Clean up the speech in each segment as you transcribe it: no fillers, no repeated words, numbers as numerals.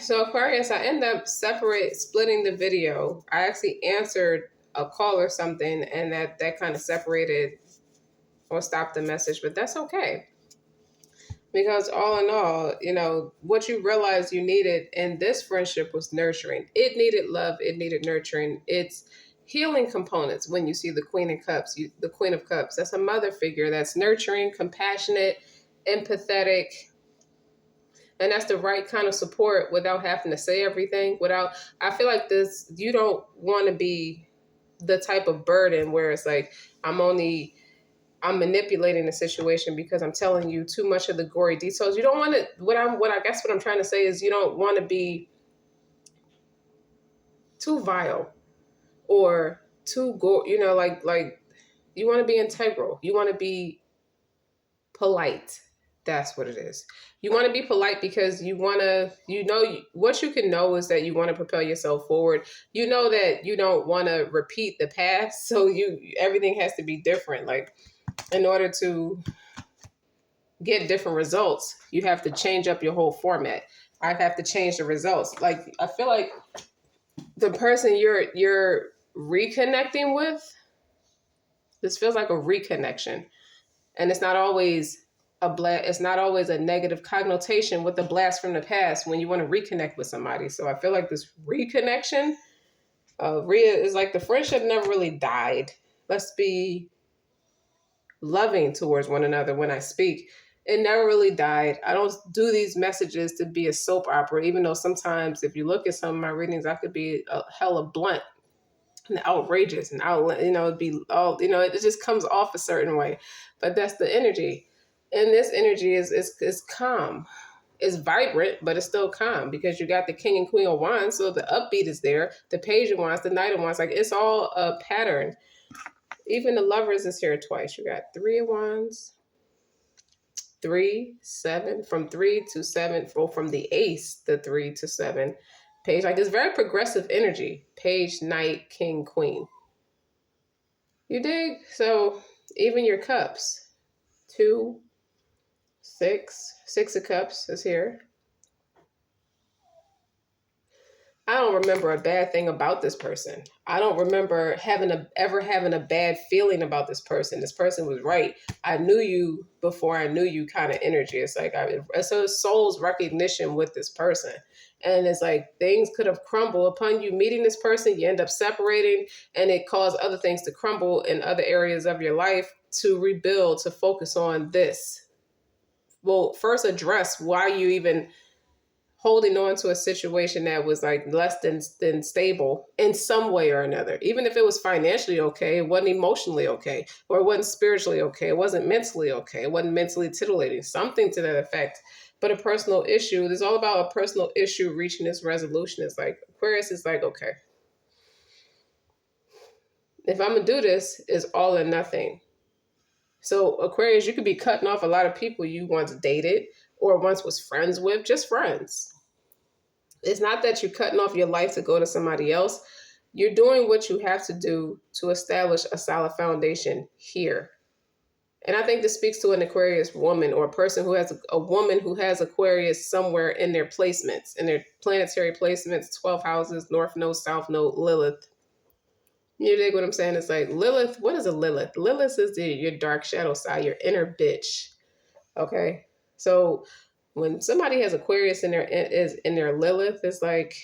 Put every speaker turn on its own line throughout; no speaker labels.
So Aquarius, I end up splitting the video. I actually answered a call or something, and that kind of separated or stopped the message, but that's okay. Because all in all, what you realized you needed in this friendship was nurturing. It needed love. It needed nurturing. It's healing components. When you see the Queen of Cups, the Queen of Cups, that's a mother figure that's nurturing, compassionate, empathetic, and that's the right kind of support without having to say everything. I feel like this, you don't want to be the type of burden where it's like, I'm manipulating the situation because I'm telling you too much of the gory details. You don't want to, what I'm trying to say is you don't want to be too vile or too like you want to be integral. You want to be polite. That's what it is. You want to be polite because what you can know is that you want to propel yourself forward. You know that you don't want to repeat the past. So everything has to be different. Like, in order to get different results, you have to change up your whole format. I have to change the results. Like, I feel like the person you're reconnecting with, this feels like a reconnection. And it's not always a negative connotation with a blast from the past when you want to reconnect with somebody. So I feel like this reconnection is like the friendship never really died. Let's be loving towards one another when I speak. It never really died. I don't do these messages to be a soap opera, even though sometimes if you look at some of my readings, I could be a hella blunt and outrageous and it'd be all, it just comes off a certain way. But that's the energy. And this energy is calm. It's vibrant, but it's still calm because you got the King and Queen of Wands. So the upbeat is there, the Page of Wands, the Knight of Wands, like it's all a pattern. Even the Lovers is here twice. You got 3 of Wands, 3, 7, from 3 to 7, or from the Ace, the 3 to 7. Page, like it's very progressive energy. Page, Knight, King, Queen. You dig? So even your cups, 2, 6 of Cups is here. I don't remember a bad thing about this person. I don't remember ever having a bad feeling about this person. This person was right. I knew you before I knew you kind of energy. It's like, it's a soul's recognition with this person. And it's like things could have crumbled upon you meeting this person. You end up separating and it caused other things to crumble in other areas of your life to rebuild, to focus on this. Well, first address why you even holding on to a situation that was like less than stable in some way or another. Even if it was financially okay, it wasn't emotionally okay, or it wasn't spiritually okay, it wasn't mentally okay, it wasn't mentally titillating, something to that effect. But a personal issue, it's all about a personal issue reaching its resolution. It's like, Aquarius is like, okay, if I'm gonna do this, it's all or nothing. So Aquarius, you could be cutting off a lot of people you once dated or once was friends with, just friends. It's not that you're cutting off your life to go to somebody else. You're doing what you have to do to establish a solid foundation here. And I think this speaks to an Aquarius woman or a person who has a woman who has Aquarius somewhere in their placements, in their planetary placements, 12 houses, North Node, South Node, Lilith. You dig what I'm saying? It's like Lilith. What is a Lilith? Lilith is your dark shadow side, your inner bitch. Okay. So when somebody has Aquarius in their Lilith, it's like,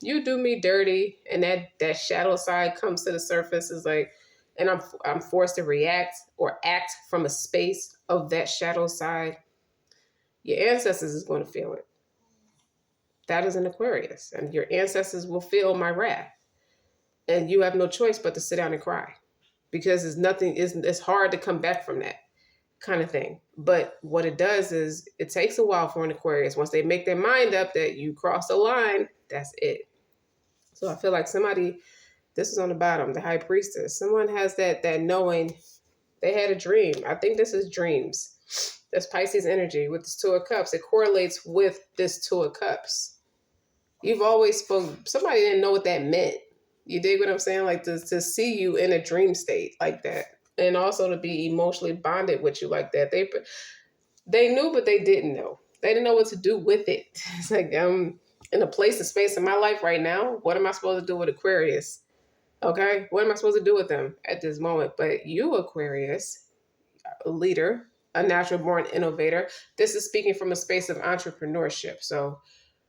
you do me dirty, and that shadow side comes to the surface. Is like, and I'm forced to react or act from a space of that shadow side. Your ancestors is going to feel it. That is an Aquarius, and your ancestors will feel my wrath, and you have no choice but to sit down and cry, because it's hard to come back from that kind of thing. But what it does is it takes a while for an Aquarius. Once they make their mind up that you cross the line, that's it. So I feel like this is on the bottom, the High Priestess. Someone has that knowing. They had a dream. I think this is dreams. That's Pisces energy with this 2 of Cups. It correlates with this 2 of Cups. You've always spoken. Somebody didn't know what that meant. You dig what I'm saying? Like to see you in a dream state like that. And also to be emotionally bonded with you like that. They knew, but they didn't know. They didn't know what to do with it. It's like, in a place and space in my life right now, what am I supposed to do with Aquarius? Okay, what am I supposed to do with them at this moment? But you, Aquarius, a leader, a natural born innovator, this is speaking from a space of entrepreneurship. So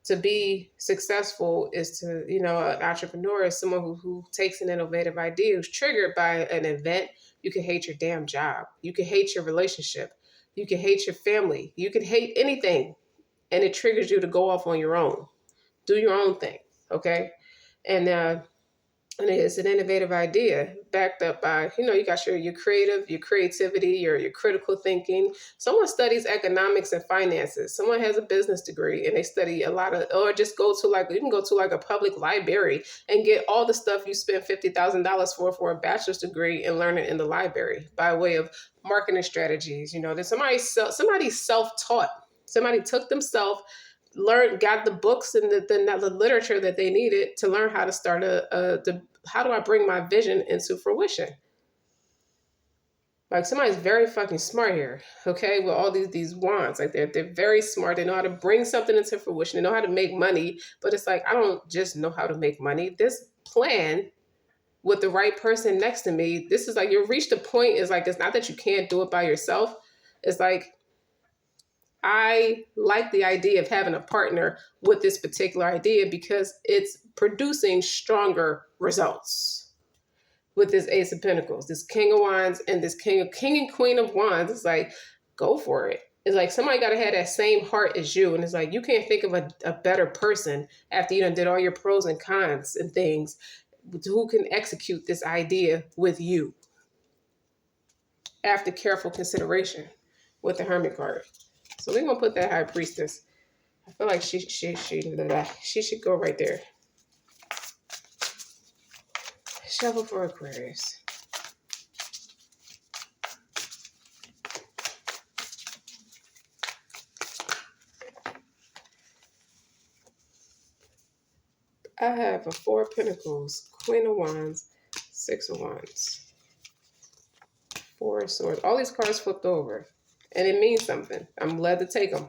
to be successful is to, an entrepreneur is someone who takes an innovative idea, who's triggered by an event. You can hate your damn job. You can hate your relationship. You can hate your family. You can hate anything. And it triggers you to go off on your own. Do your own thing. Okay. And it's an innovative idea backed up by, you got your creativity, your critical thinking. Someone studies economics and finances. Someone has a business degree and they study a lot of, or just you can go to like a public library and get all the stuff you spent $50,000 for a bachelor's degree and learn it in the library by way of marketing strategies. That somebody self-taught. Somebody took themselves, got the books and the literature that they needed to learn how to start how do I bring my vision into fruition? Like somebody's very fucking smart here, okay? With all these wands, like they're very smart. They know how to bring something into fruition. They know how to make money, but it's like, I don't just know how to make money. This plan with the right person next to me, this is like, you've reached a point, is like, it's not that you can't do it by yourself. It's like, I like the idea of having a partner with this particular idea because it's producing stronger results. With this Ace of Pentacles, this King of Wands, and this King and Queen of Wands, it's like, go for it. It's like somebody got to have that same heart as you. And it's like, you can't think of a better person after you done did all your pros and cons and things who can execute this idea with you after careful consideration with the Hermit card. So we're going to put that High Priestess. I feel like she should go right there. Shuffle for Aquarius. I have a Four of Pentacles, Queen of Wands, Six of Wands, Four of Swords. All these cards flipped over. And it means something. I'm glad to take them.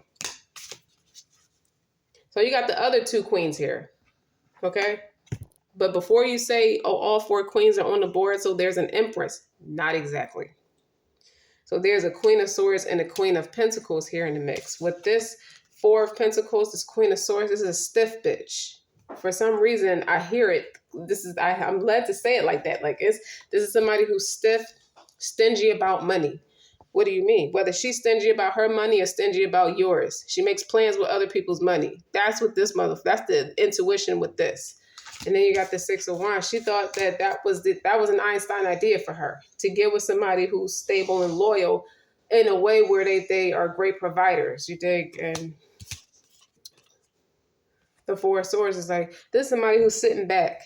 So you got the other two queens here. Okay? But before you say, oh, all four queens are on the board, so there's an Empress. Not exactly. So there's a Queen of Swords and a Queen of Pentacles here in the mix. With this Four of Pentacles, this Queen of Swords, this is a stiff bitch. For some reason, I hear it. I'm glad to say it like that. Like this is somebody who's stiff, stingy about money. What do you mean? Whether she's stingy about her money or stingy about yours. She makes plans with other people's money. That's what that's the intuition with this. And then you got the Six of Wands. She thought that was an Einstein idea for her, to get with somebody who's stable and loyal in a way where they are great providers. You dig? And the Four of Swords is like, this is somebody who's sitting back.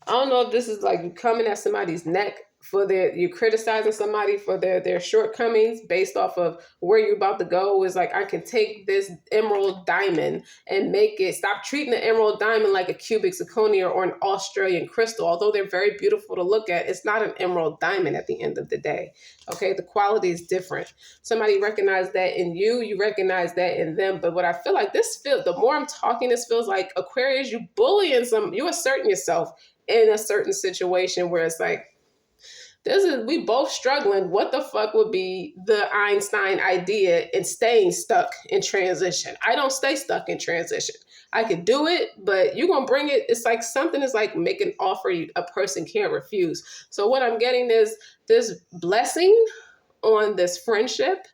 I don't know if this is like you coming at somebody's neck you criticizing somebody for their shortcomings based off of where you're about to go. Is like, I can take this emerald diamond and stop treating the emerald diamond like a cubic zirconia or an Australian crystal. Although they're very beautiful to look at, it's not an emerald diamond at the end of the day. Okay, the quality is different. Somebody recognized that in you, you recognize that in them. But what I feel like the more I'm talking, this feels like Aquarius, you asserting yourself in a certain situation where it's like, we both struggling. What the fuck would be the Einstein idea in staying stuck in transition? I don't stay stuck in transition. I could do it, but you're going to bring it. It's like something is like make an offer a person can't refuse. So what I'm getting is this blessing on this friendship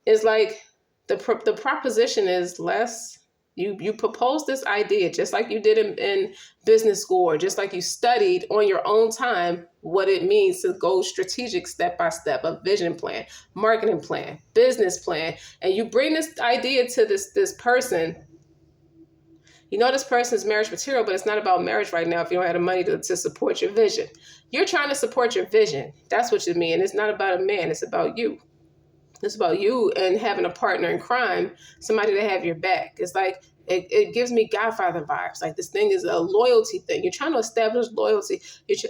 is like the proposition is less. You propose this idea just like you did in business school, or just like you studied on your own time what it means to go strategic step by step, a vision plan, marketing plan, business plan, and you bring this idea to this person. You know this person is marriage material, but it's not about marriage right now if you don't have the money to support your vision. You're trying to support your vision. That's what you mean. It's not about a man. It's about you. It's about you and having a partner in crime, somebody to have your back. It's like, it gives me Godfather vibes. Like this thing is a loyalty thing. You're trying to establish loyalty.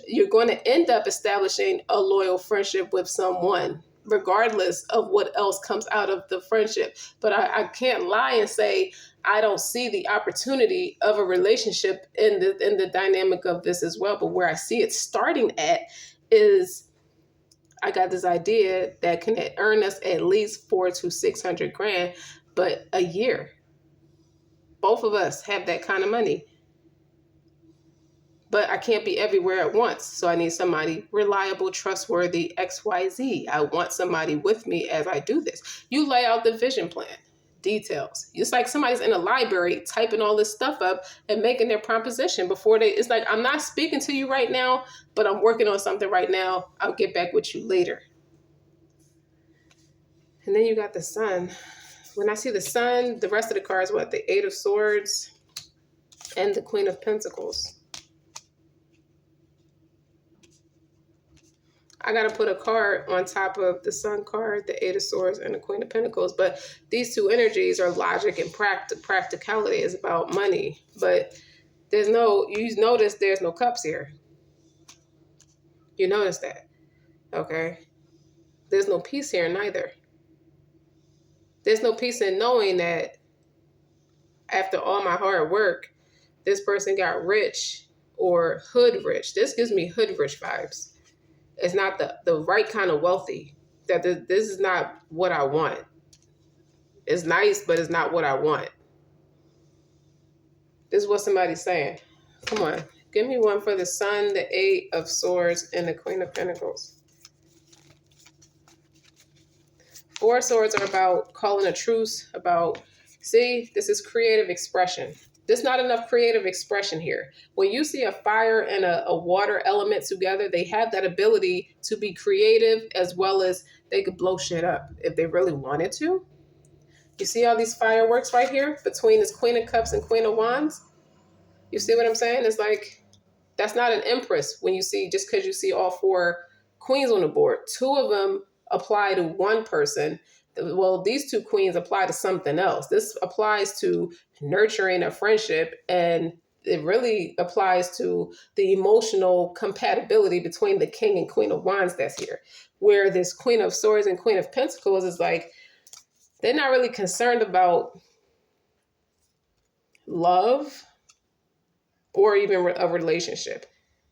You're going to end up establishing a loyal friendship with someone. regardless of what else comes out of the friendship. But I can't lie and say I don't see the opportunity of a relationship in the dynamic of this as well. But where I see it starting at is I got this idea that can earn us at least 400 to 600 grand, but a year. Both of us have that kind of money. But I can't be everywhere at once. So I need somebody reliable, trustworthy, XYZ. I want somebody with me as I do this. You lay out the vision plan, details. It's like somebody's in a library typing all this stuff up and making their proposition before it's like, I'm not speaking to you right now, but I'm working on something right now. I'll get back with you later. And then you got the sun. When I see the sun, the rest of the cards, what? The 8 of Swords and the Queen of Pentacles. I got to put a card on top of the Sun card, the 8 of Swords, and the Queen of Pentacles. But these two energies are logic and practicality. It's about money. But you notice there's no cups here. You notice that. Okay? There's no peace here neither. There's no peace in knowing that after all my hard work, this person got rich or hood rich. This gives me hood rich vibes. It's not the right kind of wealthy. That this is not what I want. It's nice, but it's not what I want. This is what somebody's saying. Come on. Give me one for the Sun, the 8 of Swords, and the Queen of Pentacles. 4 of Swords are about calling a truce, see, this is creative expression. There's not enough creative expression here. When you see a fire and a water element together, they have that ability to be creative as well as they could blow shit up if they really wanted to. You see all these fireworks right here between this Queen of Cups and Queen of Wands? You see what I'm saying? It's like, that's not an empress when you see, just because you see all 4 queens on the board. 2 of them apply to one person. Well, these 2 queens apply to something else. This applies to nurturing a friendship, and it really applies to the emotional compatibility between the King and Queen of Wands that's here. Where this Queen of Swords and Queen of Pentacles is like, they're not really concerned about love or even a relationship.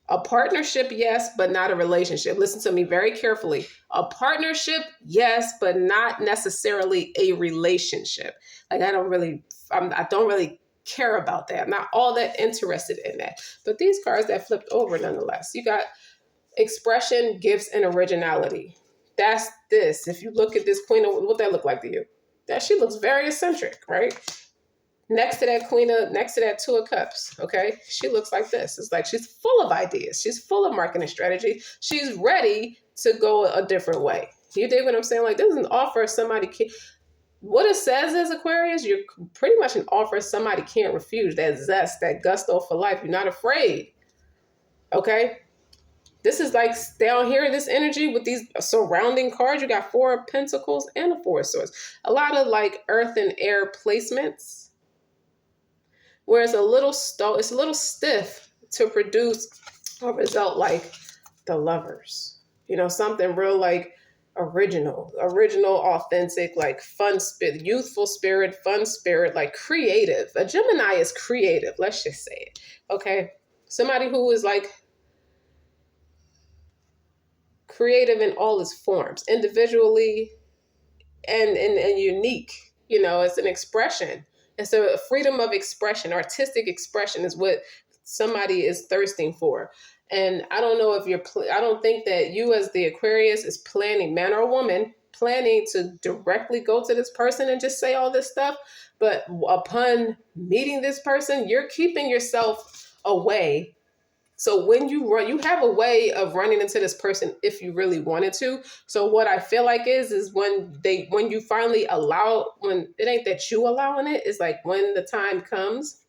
A partnership, yes, but not a relationship. Listen to me very carefully. A partnership, yes, but not necessarily a relationship. Like I don't really care about that. I'm not all that interested in that. But these cards that flipped over nonetheless. You got expression, gifts, and originality. That's this. If you look at this Queen, what that look like to you? That she looks very eccentric, right? Next to that 2 of Cups, okay? She looks like this. It's like she's full of ideas. She's full of marketing strategy. She's ready to go a different way. You dig what I'm saying? Like, this is an offer somebody can't... What it says is, Aquarius, you're pretty much an offer somebody can't refuse. That zest, that gusto for life. You're not afraid, okay? This is like down here, this energy with these surrounding cards. You got 4 of Pentacles and a 4 of Swords. A lot of like earth and air placements. Where it's a little stiff to produce a result like the Lovers. You know, something real like original, authentic, like fun spirit, youthful spirit, fun spirit, like creative. A Gemini is creative, let's just say it. Okay. Somebody who is like creative in all its forms, individually and unique. You know, it's an expression. And so a freedom of expression, artistic expression is what somebody is thirsting for. And I don't know if I don't think that you as the Aquarius is planning, man or woman, planning to directly go to this person and just say all this stuff. But upon meeting this person, you're keeping yourself away. So when you have a way of running into this person if you really wanted to. So what I feel like is when you finally when it ain't that you allowing it, it's like when the time comes,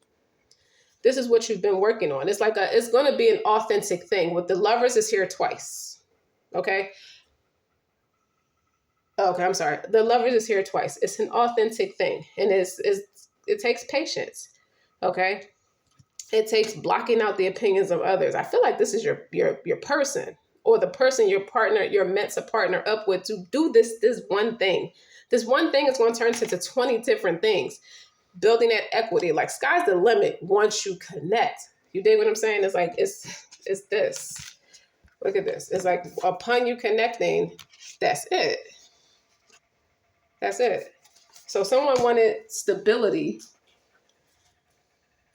this is what you've been working on. It's like it's going to be an authentic thing. With the Lovers is here twice. Okay. Okay, I'm sorry. The Lovers is here twice. It's an authentic thing. And it takes patience. Okay. It takes blocking out the opinions of others. I feel like this is your person or the person you're meant to partner up with to do this one thing. This one thing is going to turn into 20 different things. Building that equity, like sky's the limit once you connect. You dig what I'm saying? It's like, it's this. Look at this. It's like upon you connecting, that's it. That's it. So someone wanted stability.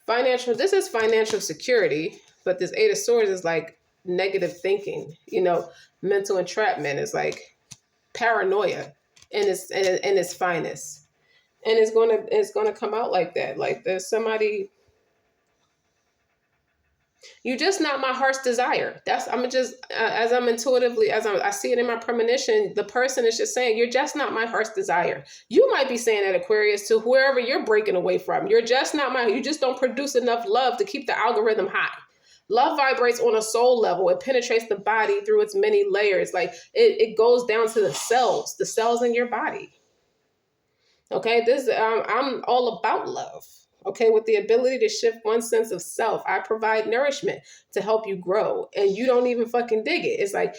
This is financial security, but this Eight of Swords is like negative thinking, mental entrapment. Is like paranoia in its finest. And it's gonna come out like that. Like there's somebody, you're just not my heart's desire. I see it in my premonition, the person is just saying, you're just not my heart's desire. You might be saying that, Aquarius, to whoever you're breaking away from. You just don't produce enough love to keep the algorithm high. Love vibrates on a soul level. It penetrates the body through its many layers. Like it goes down to the cells in your body. Okay, I'm all about love. Okay, with the ability to shift one sense of self, I provide nourishment to help you grow, and you don't even fucking dig it. It's like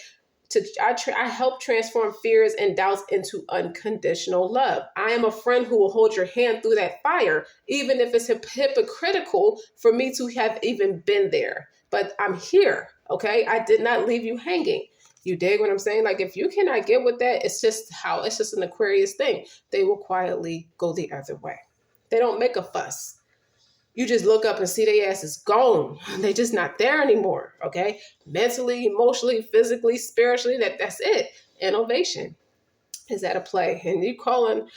I help transform fears and doubts into unconditional love. I am a friend who will hold your hand through that fire, even if it's hypocritical for me to have even been there. But I'm here. Okay, I did not leave you hanging. You dig what I'm saying? Like, if you cannot get with that, it's just an Aquarius thing. They will quietly go the other way. They don't make a fuss. You just look up and see their ass is gone. They're just not there anymore, okay? Mentally, emotionally, physically, spiritually, that's it. Innovation is at a play. And you calling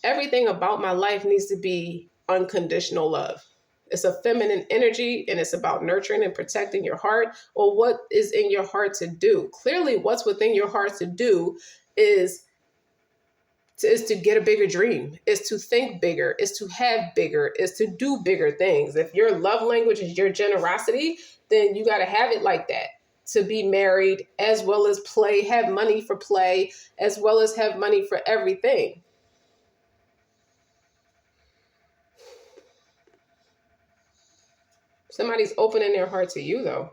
everything about my life needs to be unconditional love. It's a feminine energy, and it's about nurturing and protecting your heart, or what is in your heart to do. Clearly, what's within your heart to do is to get a bigger dream, is to think bigger, is to have bigger, is to do bigger things. If your love language is your generosity, then you got to have it like that. To be married, as well as play, have money for play, as well as have money for everything. Somebody's opening their heart to you, though.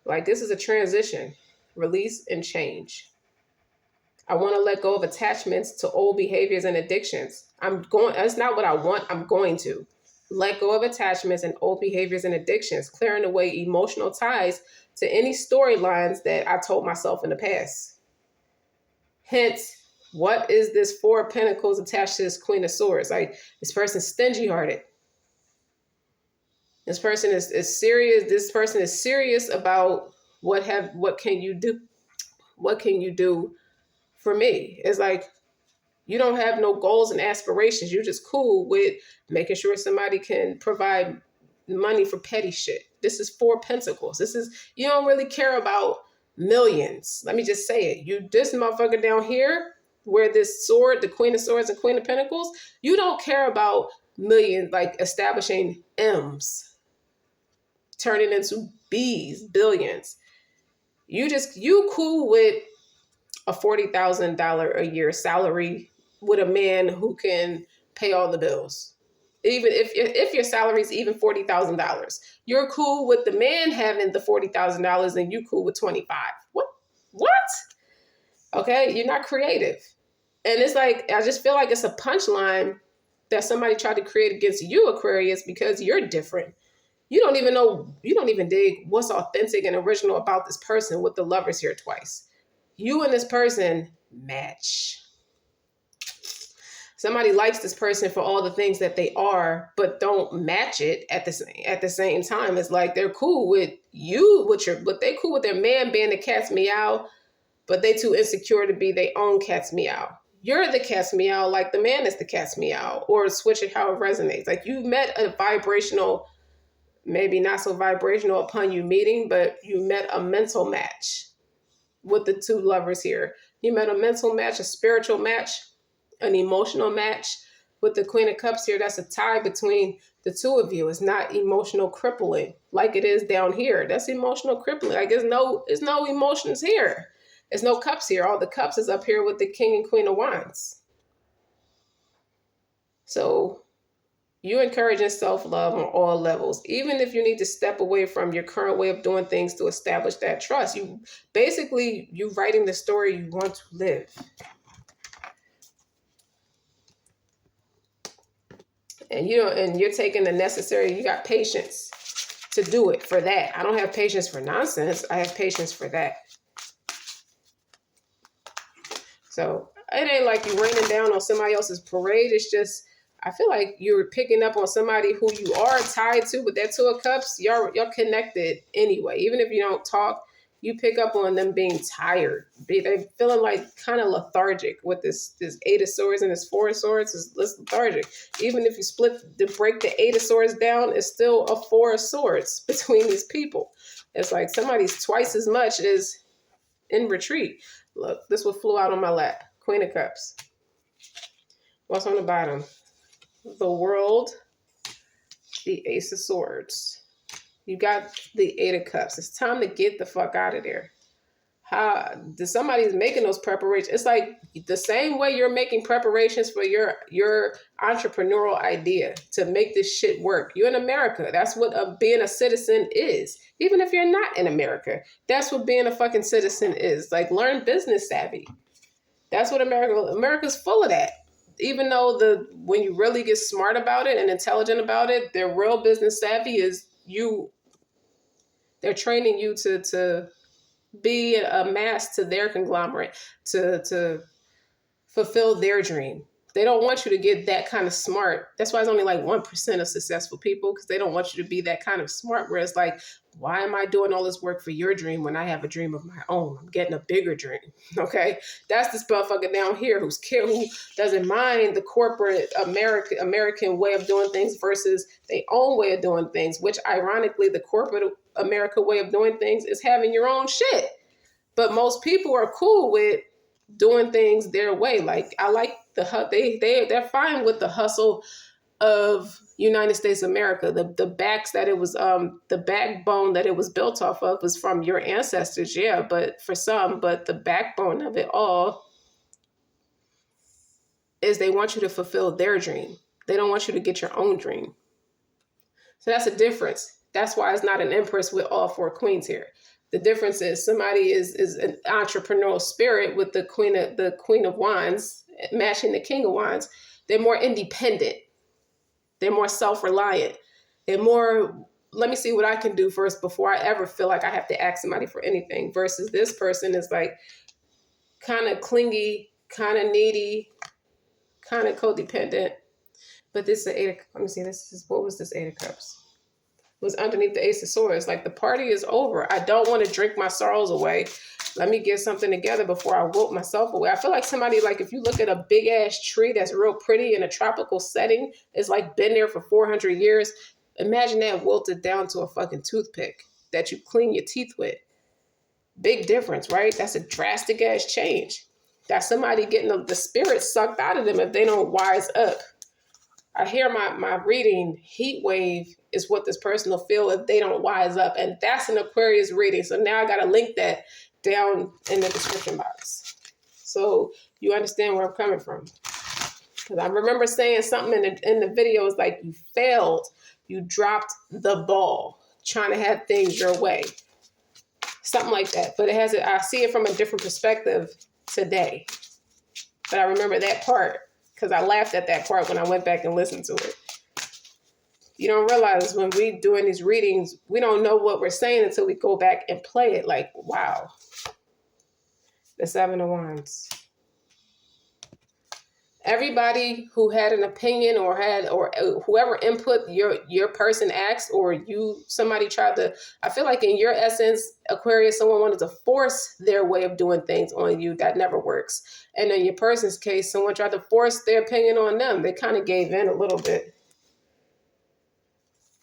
Like, this is a transition, release and change. I want to let go of attachments to old behaviors and addictions. That's not what I want. I'm going to let go of attachments and old behaviors and addictions, clearing away emotional ties to any storylines that I told myself in the past. Hence, what is this Four of Pentacles attached to this Queen of Swords? Like, this person's stingy-hearted. This person is serious. This person is serious about what can you do? What can you do for me? It's like, you don't have no goals and aspirations. You're just cool with making sure somebody can provide money for petty shit. This is Four Pentacles. You don't really care about millions. Let me just say it. This motherfucker down here, where this sword, the Queen of Swords and Queen of Pentacles, you don't care about millions, like establishing M's, turning into B's, billions. You cool with a $40,000 a year salary with a man who can pay all the bills. Even if your salary is even $40,000, you're cool with the man having the $40,000 and you cool with 25. What? Okay, you're not creative. And it's like, I just feel like it's a punchline that somebody tried to create against you, Aquarius, because you're different. You don't even dig what's authentic and original about this person with the Lovers here twice. You and this person match. Somebody likes this person for all the things that they are, but don't match it at the same time. It's like they're cool with you, but they cool with their man being the cat's meow, but they too insecure to be their own cat's meow. You're the cat's meow, like the man is the cat's meow, or switch it how it resonates. Like, you met a vibrational, maybe not so vibrational upon you meeting, but you met a mental match with the two lovers here. You met a mental match, a spiritual match, an emotional match. With the Queen of Cups here, that's a tie between the two of you. It's not emotional crippling like it is down here. That's emotional crippling. Like, there's no emotions here. There's no cups here. All the cups is up here with the King and Queen of Wands. So You encouraging self-love on all levels. Even if you need to step away from your current way of doing things to establish that trust. You writing the story you want to live. And you're taking the necessary, you got patience to do it for that. I don't have patience for nonsense. I have patience for that. So it ain't like you raining down on somebody else's parade. It's just, I feel like you're picking up on somebody who you are tied to, but that Two of Cups, you're connected anyway. Even if you don't talk, you pick up on them being tired. They're feeling like kind of lethargic with this Eight of Swords and this Four of Swords. It's lethargic. Even if you break the Eight of Swords down, it's still a Four of Swords between these people. It's like somebody's twice as much as in retreat. Look, this one flew out on my lap. Queen of Cups. What's on the bottom? The World, the Ace of Swords. You got the Eight of Cups. It's time to get the fuck out of there. Somebody's making those preparations. It's like the same way you're making preparations for your entrepreneurial idea to make this shit work. You're in America. That's what being a citizen is. Even if you're not in America, that's what being a fucking citizen is. Like, learn business savvy. That's what America's full of that. Even though when you really get smart about it and intelligent about it, their real business savvy is they're training you to be a mass to their conglomerate, to fulfill their dream. They don't want you to get that kind of smart. That's why it's only like 1% of successful people, because they don't want you to be that kind of smart where it's like, why am I doing all this work for your dream when I have a dream of my own? I'm getting a bigger dream, okay? That's this motherfucker down here who doesn't mind the corporate American way of doing things versus their own way of doing things, which ironically, the corporate America way of doing things is having your own shit. But most people are cool with doing things their way. Like, I like they're fine with the hustle of United States of America. The backbone that it was built off of was from your ancestors, yeah, but the backbone of it all is they want you to fulfill their dream. They don't want you to get your own dream. So that's a difference. That's why it's not an empress with all four queens here. The difference is somebody is an entrepreneurial spirit with the Queen of Wands matching the King of Wands. They're more independent. They're more self-reliant. They're more, let me see what I can do first before I ever feel like I have to ask somebody for anything. Versus this person is like kind of clingy, kind of needy, kind of codependent. But this is the let me see, what was this Eight of Cups? Was underneath the Ace of Swords. Like, the party is over. I don't want to drink my sorrows away. Let me get something together before I wilt myself away. I feel like somebody, like, if you look at a big ass tree that's real pretty in a tropical setting, it's like been there for 400 years. Imagine that wilted down to a fucking toothpick that you clean your teeth with. Big difference, right? That's a drastic ass change. That's somebody getting the spirit sucked out of them if they don't wise up. I hear my reading, heat wave is what this person will feel if they don't wise up. And that's an Aquarius reading. So now I got to link that down in the description box, so you understand where I'm coming from. Because I remember saying something in the video, is like, you failed. You dropped the ball trying to have things your way. Something like that. But I see it from a different perspective today. But I remember that part, because I laughed at that part when I went back and listened to it. You don't realize when we doing these readings, we don't know what we're saying until we go back and play it. Like, wow. The Seven of Wands. Everybody who had an opinion or whoever input your person asked, or somebody tried to, I feel like in your essence, Aquarius, someone wanted to force their way of doing things on you. That never works. And in your person's case, someone tried to force their opinion on them. They kind of gave in a little bit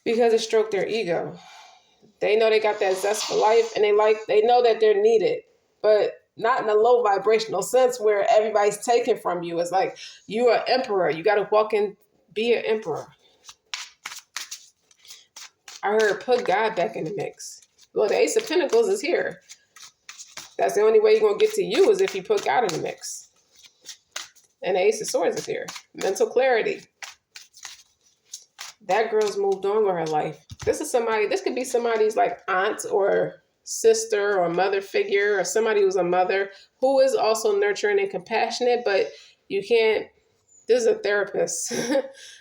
because it stroked their ego. They know they got that zest for life, and they know that they're needed, but not in a low vibrational sense where everybody's taken from you. It's like, you are emperor. You got to walk in, be an emperor. I heard put God back in the mix. Well, the Ace of Pentacles is here. That's the only way you're going to get to you, is if you put God in the mix. And the Ace of Swords is here. Mental clarity. That girl's moved on with her life. This could be somebody's like aunt or sister or mother figure, or somebody who's a mother who is also nurturing and compassionate, but you can't, this is a therapist.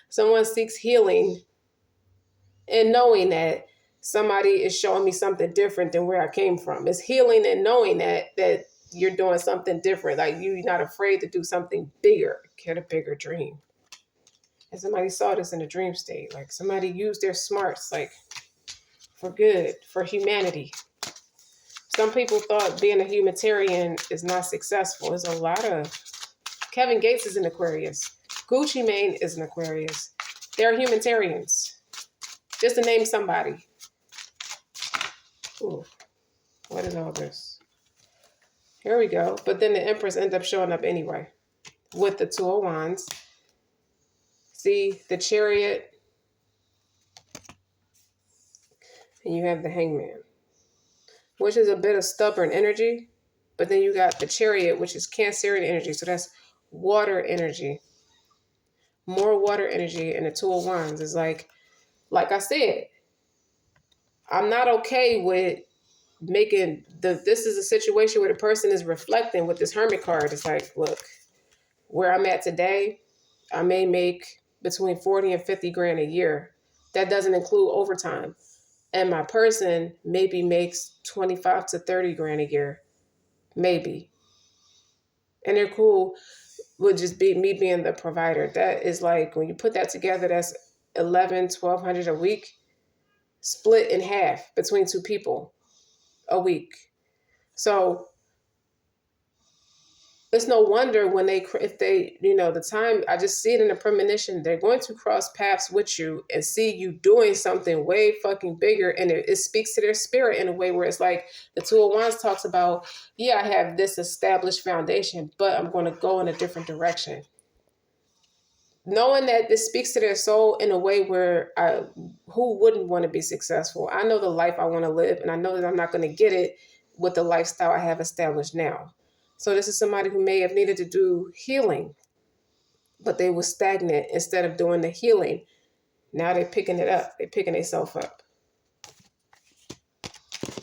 Someone seeks healing and knowing that somebody is showing me something different than where I came from. It's healing and knowing that you're doing something different. Like you're not afraid to do something bigger, get a bigger dream. And somebody saw this in a dream state. Like somebody used their smarts like for good, for humanity. Some people thought being a humanitarian is not successful. There's a lot of, Kevin Gates is an Aquarius. Gucci Mane is an Aquarius. They're humanitarians. Just to name somebody. Ooh, what is all this? Here we go. But then the Empress ends up showing up anyway with the Two of Wands. See the Chariot. And you have the Hangman, which is a bit of stubborn energy. But then you got the Chariot, which is Cancerian energy. So that's water energy. More water energy. And the Two of Wands is like I said, I'm not okay with making this is a situation where the person is reflecting with this Hermit card. It's like, look, where I'm at today, I may make between 40 and 50 grand a year. That doesn't include overtime. And my person maybe makes 25 to 30 grand a year. Maybe. And they're cool with just me being the provider. That is like, when you put that together, that's 1,200 a week, split in half between two people a week. So it's no wonder when if they, the time, I just see it in a premonition, they're going to cross paths with you and see you doing something way fucking bigger. And it speaks to their spirit in a way where it's like the Two of Wands talks about, yeah, I have this established foundation, but I'm going to go in a different direction. Knowing that this speaks to their soul in a way where who wouldn't want to be successful? I know the life I want to live, and I know that I'm not going to get it with the lifestyle I have established now. So this is somebody who may have needed to do healing, but they were stagnant instead of doing the healing. Now they're picking it up. They're picking themselves up.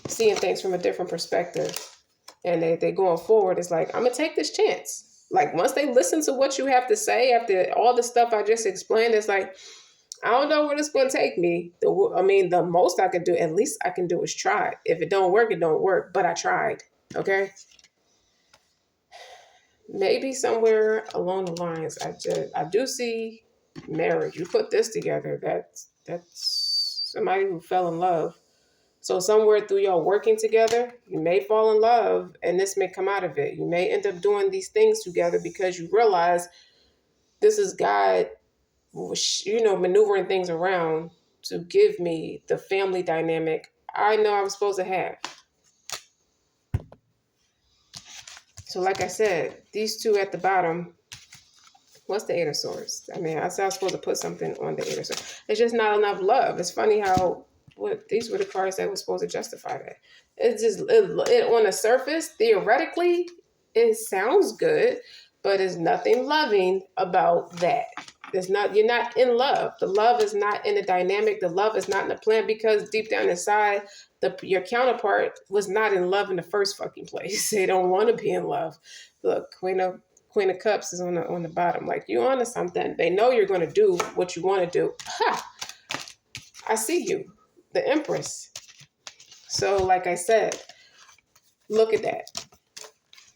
Seeing things from a different perspective. And they going forward. It's like, I'm going to take this chance. Like once they listen to what you have to say after all the stuff I just explained, it's like, I don't know where it's going to take me. The most I can do, at least I can do is try. If it don't work, it don't work. But I tried. Okay? Maybe somewhere along the lines, I do see marriage. You put this together, that's somebody who fell in love. So somewhere through y'all working together, you may fall in love and this may come out of it. You may end up doing these things together because you realize this is God, maneuvering things around to give me the family dynamic I know I'm supposed to have. So like I said, these two at the bottom, what's the Eight of Swords? I mean, I said I was supposed to put something on the Eight of Swords. It's just not enough love. It's funny how these were the cards that were supposed to justify that. It's just, it on the surface, theoretically, it sounds good, but there's nothing loving about that. You're not in love. The love is not in the dynamic. The love is not in the plan because deep down inside, your counterpart was not in love in the first fucking place. They don't want to be in love. Look, Queen of Cups is on the bottom. Like, you onto something. They know you're going to do what you want to do. Ha! I see you. The Empress. So, like I said, look at that.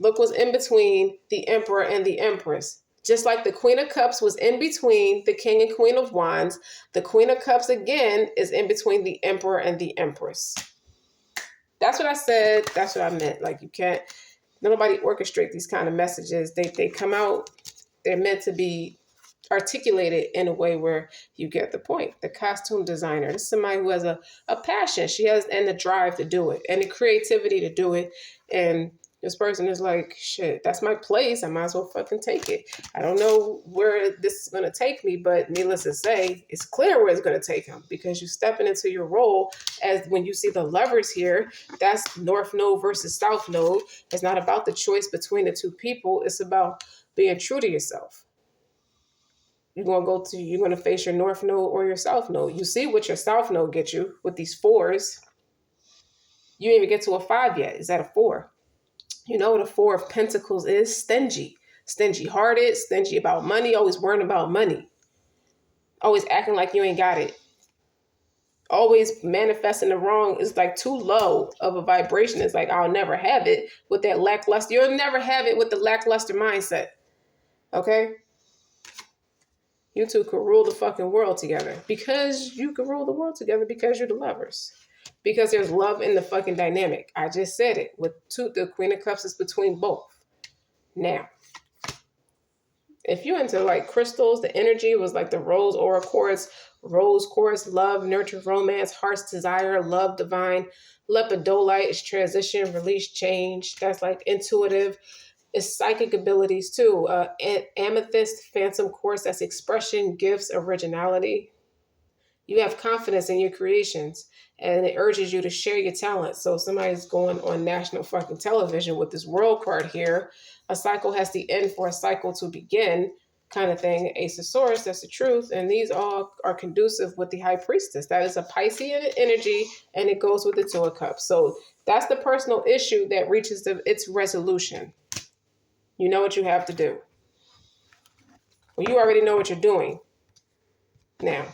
Look what's in between the Emperor and the Empress. Just like the Queen of Cups was in between the King and Queen of Wands, the Queen of Cups again is in between the Emperor and the Empress. That's what I said. That's what I meant. Like, you can't, nobody orchestrate these kind of messages. They come out, they're meant to be articulated in a way where you get the point. The costume designer, this is somebody who has a passion. She has, and the drive to do it, and the creativity to do it. And this person is like, shit, that's my place. I might as well fucking take it. I don't know where this is going to take me, but needless to say, it's clear where it's going to take him because you're stepping into your role. As when you see the Lovers here, that's North Node versus South Node. It's not about the choice between the two people. It's about being true to yourself. you're going to face your north node or your south node. You see what your south node gets you with these 4s. You didn't even get to a 5 yet. Is that a 4? You know what a 4 of pentacles is? Stingy. Stingy hearted, stingy about money, always worrying about money. Always acting like you ain't got it. Always manifesting the wrong. Is like too low of a vibration. It's like, I'll never have it with that lackluster. You'll never have it with the lackluster mindset. Okay? You two could rule the fucking world together. Because you can rule the world together because you're the lovers. Because there's love in the fucking dynamic. I just said it. With the Queen of Cups is between both. Now, if you're into like crystals, the energy was like the rose aura quartz, love, nurture, romance, heart's desire, love, divine. Lepidolite is transition, release, change. That's like intuitive. It's psychic abilities too. Amethyst, phantom quartz, that's expression, gifts, originality. You have confidence in your creations and it urges you to share your talents. So somebody's going on national fucking television with this world card here. A cycle has the end for a cycle to begin kind of thing. Ace of Swords, that's the truth. And these all are conducive with the High Priestess. That is a Piscean energy and it goes with the Two of Cups. So that's the personal issue that reaches its resolution. You know what you have to do. Well, you already know what you're doing. Now,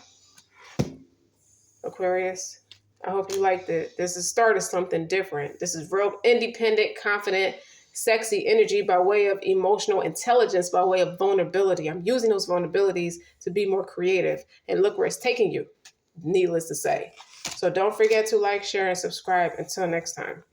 Aquarius, I hope you liked it. This is the start of something different. This is real independent, confident, sexy energy by way of emotional intelligence, by way of vulnerability. I'm using those vulnerabilities to be more creative. And look where it's taking you, needless to say. So don't forget to like, share, and subscribe. Until next time.